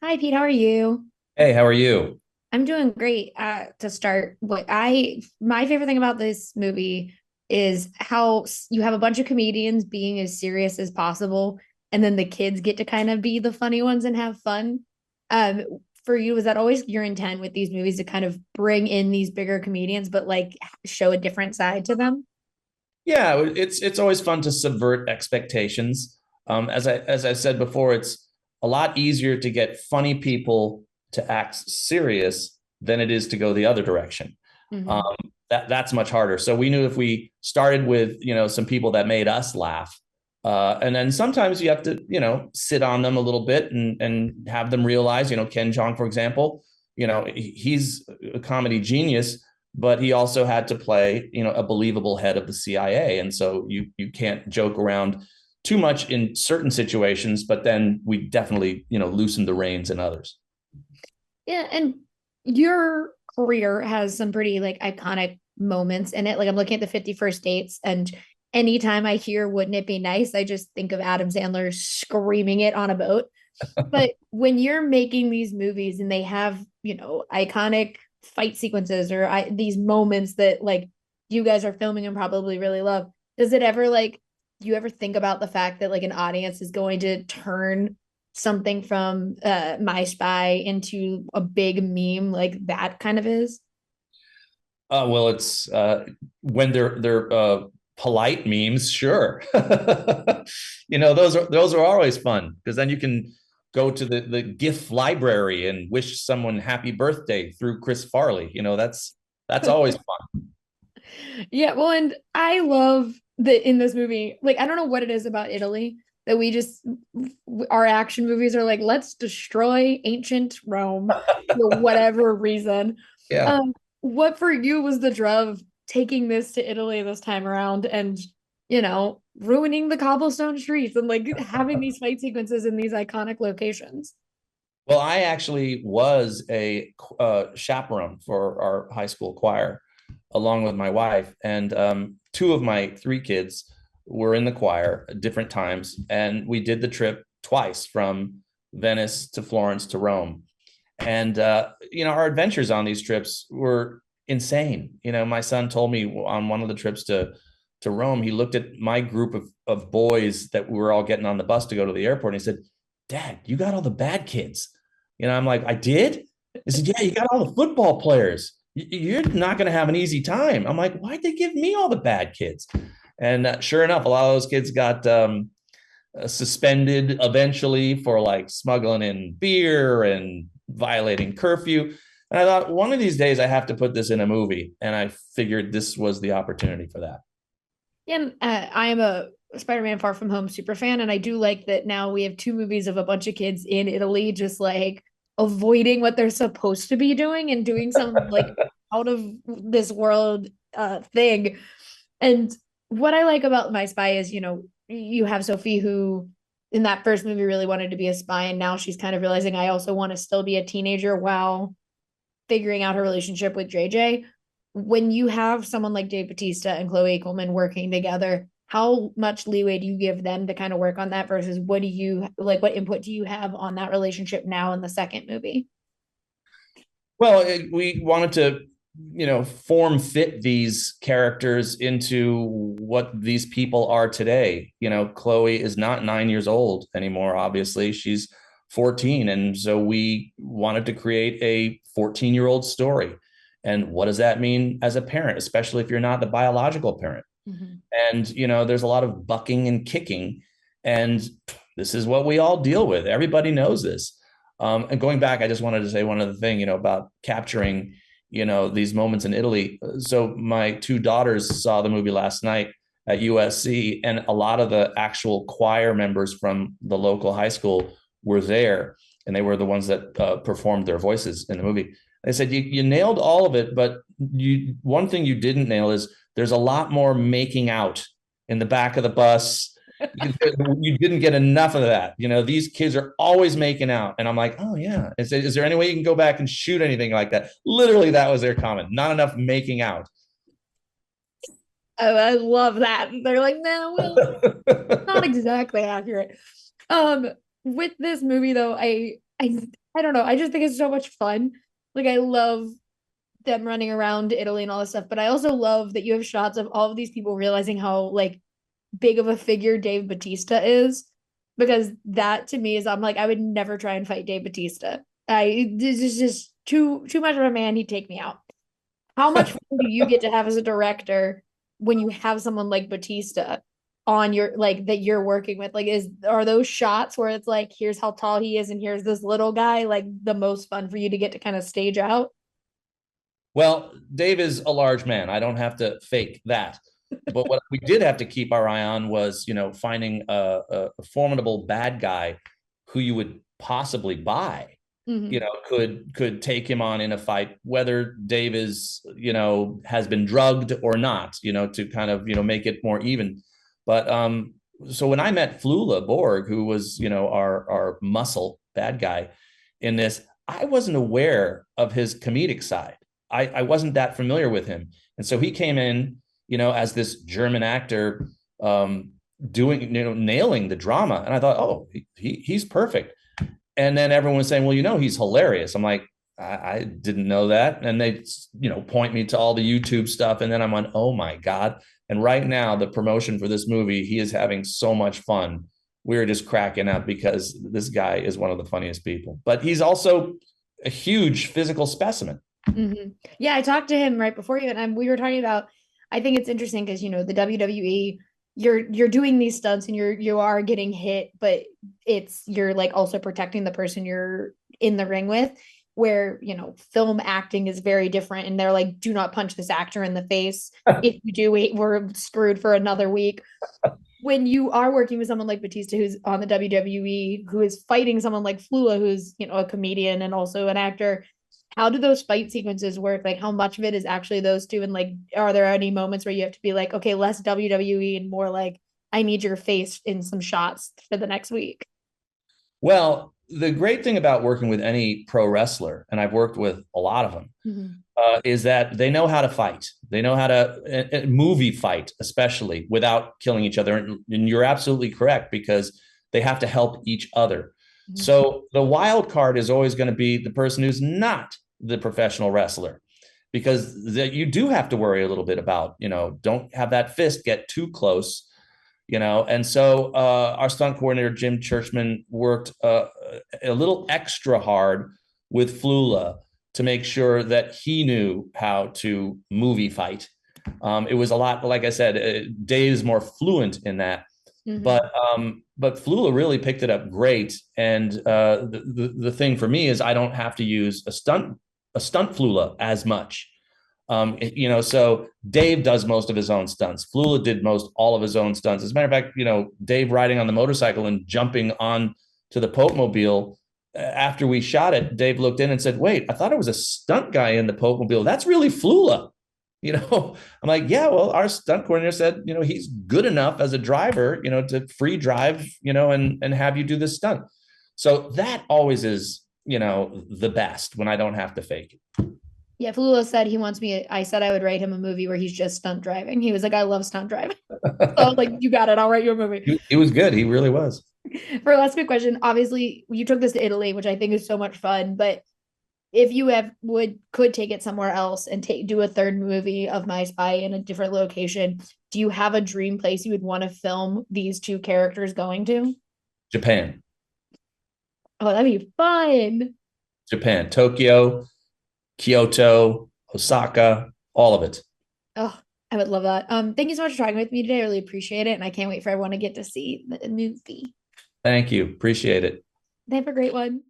Hi, Pete. How are you? Hey, how are you? I'm doing great. To start, my favorite thing about this movie is how you have a bunch of comedians being as serious as possible, and then the kids get to kind of be the funny ones and have fun. Um, for you, was that always your intent with these movies to kind of bring in these bigger comedians, but like show a different side to them? Yeah, it's always fun to subvert expectations. As I said before, it's a lot easier to get funny people to act serious than it is to go the other direction. Um, Hmm. that's much harder. So we knew if we started with some people that made us laugh, and then sometimes you have to sit on them a little bit and have them realize Ken Jeong, for example, he's a comedy genius, but he also had to play a believable head of the CIA, and so you can't joke around too much in certain situations, but then we definitely loosen the reins in others. Yeah, and your career has some pretty like iconic moments in it. Like I'm looking at the 51st dates, and anytime I hear "Wouldn't it be nice," I just think of Adam Sandler screaming it on a boat. But when you're making these movies and they have, iconic fight sequences or these moments that like you guys are filming and probably really love, does it ever like do you ever think about the fact that like an audience is going to turn something from My Spy into a big meme like that kind of is? Well, it's when they're polite memes, sure. Those are always fun because then you can go to the GIF library and wish someone happy birthday through Chris Farley. That's always fun. Yeah, well, and I love that in this movie, like I don't know what it is about Italy that we just our action movies are like, let's destroy ancient Rome for whatever reason. Yeah. Um, what for you was the draw of taking this to Italy this time around and ruining the cobblestone streets and like having these fight sequences in these iconic locations? Well, I actually was a chaperone for our high school choir, along with my wife, and two of my three kids were in the choir at different times, and we did the trip twice from Venice to Florence to Rome. And our adventures on these trips were insane. My son told me on one of the trips to Rome, he looked at my group of boys that we were all getting on the bus to go to the airport, and he said, "Dad, you got all the bad kids." I'm like, "I did?" He said, "Yeah, you got all the football players. You're not going to have an easy time." I'm like, "Why'd they give me all the bad kids?" And sure enough, a lot of those kids got suspended eventually for like smuggling in beer and violating curfew. And I thought one of these days I have to put this in a movie. And I figured this was the opportunity for that. Yeah, and, I am a Spider-Man Far From Home super fan, and I do like that now we have two movies of a bunch of kids in Italy just like avoiding what they're supposed to be doing and doing some like out of this world thing. And what I like about My Spy is, you have Sophie who in that first movie really wanted to be a spy, and now she's kind of realizing I also want to still be a teenager while figuring out her relationship with JJ. When you have someone like Dave Bautista and Chloe Coleman working together, how much leeway do you give them to kind of work on that versus what do you like? What input do you have on that relationship now in the second movie? Well, we wanted to, form fit these characters into what these people are today. Chloe is not 9 years old anymore, obviously. She's 14. And so we wanted to create a 14-year-old story. And what does that mean as a parent, especially if you're not the biological parent? Mm-hmm. And there's a lot of bucking and kicking, and this is what we all deal with. Everybody knows this. And going back, I just wanted to say one other thing, about capturing these moments in Italy. So my two daughters saw the movie last night at USC, and a lot of the actual choir members from the local high school were there, and they were the ones that performed their voices in the movie. They said you nailed all of it, but one thing you didn't nail is there's a lot more making out in the back of the bus. You didn't get enough of that. These kids are always making out. And I'm like, oh, yeah. Is there any way you can go back and shoot anything like that? Literally, that was their comment. Not enough making out. Oh, I love that. They're like, no, well, not exactly accurate. Um, with this movie though, I I don't know. I just think it's so much fun. Like I love them running around Italy and all this stuff, but I also love that you have shots of all of these people realizing how like big of a figure Dave Bautista is. Because that to me is I'm like, I would never try and fight Dave Bautista. This is just too much of a man, he'd take me out. How much fun do you get to have as a director when you have someone like Batista on your like that you're working with? Like, are those shots where it's like, here's how tall he is and here's this little guy, like the most fun for you to get to kind of stage out? Well, Dave is a large man. I don't have to fake that. But what we did have to keep our eye on was, finding a formidable bad guy who you would possibly buy, Mm-hmm. could take him on in a fight, whether Dave has been drugged or not, to kind of, make it more even. But so when I met Flula Borg, who was, our muscle bad guy in this, I wasn't aware of his comedic side. I wasn't that familiar with him. And so he came in, as this German actor, doing, nailing the drama. And I thought, oh, he's perfect. And then everyone was saying, well, he's hilarious. I'm like, I didn't know that. And they, point me to all the YouTube stuff. And then I'm on, oh my God. And right now, the promotion for this movie, he is having so much fun. We're just cracking up because this guy is one of the funniest people. But he's also a huge physical specimen. Mm-hmm. Yeah, I talked to him right before you, and we were talking about. I think it's interesting because the WWE, you're doing these stunts and you are getting hit, but you're like also protecting the person you're in the ring with. Where film acting is very different, and they're like, do not punch this actor in the face. If you do, we're screwed for another week. When you are working with someone like Batista, who's on the WWE, who is fighting someone like Flula, who's a comedian and also an actor, how do those fight sequences work? Like, how much of it is actually those two? And like, are there any moments where you have to be like, okay, less WWE and more like, I need your face in some shots for the next week? Well, the great thing about working with any pro wrestler, and I've worked with a lot of them, Mm-hmm. is that they know how to fight. They know how to movie fight, especially without killing each other. And you're absolutely correct because they have to help each other. Mm-hmm. So the wild card is always going to be the person who's not the professional wrestler, because you do have to worry a little bit about, don't have that fist get too close. And so our stunt coordinator Jim Churchman worked a little extra hard with Flula to make sure that he knew how to movie fight. It was a lot, like I said, Dave's more fluent in that, Mm-hmm. but Flula really picked it up great. And the thing for me is I don't have to use a stunt Flula as much. So Dave does most of his own stunts. Flula did most all of his own stunts. As a matter of fact, Dave riding on the motorcycle and jumping on to the Pope Mobile. After we shot it, Dave looked in and said, "Wait, I thought it was a stunt guy in the Pope Mobile. That's really Flula." I'm like, yeah, well, our stunt coordinator said, he's good enough as a driver, to free drive, and have you do this stunt. So that always is, the best when I don't have to fake it. Yeah, Flula said he wants me. I said I would write him a movie where he's just stunt driving. He was like, I love stunt driving. So like, you got it. I'll write you a movie. He was good. He really was. For a last quick question, obviously you took this to Italy, which I think is so much fun. But if you have could take it somewhere else and do a third movie of My Spy in a different location, do you have a dream place you would want to film these two characters going to? Japan. Oh, that'd be fun. Japan, Tokyo, Kyoto, Osaka, all of it. Oh, I would love that. Thank you so much for talking with me today. I really appreciate it, and I can't wait for everyone to get to see the movie. Thank you. Appreciate it. Have a great one.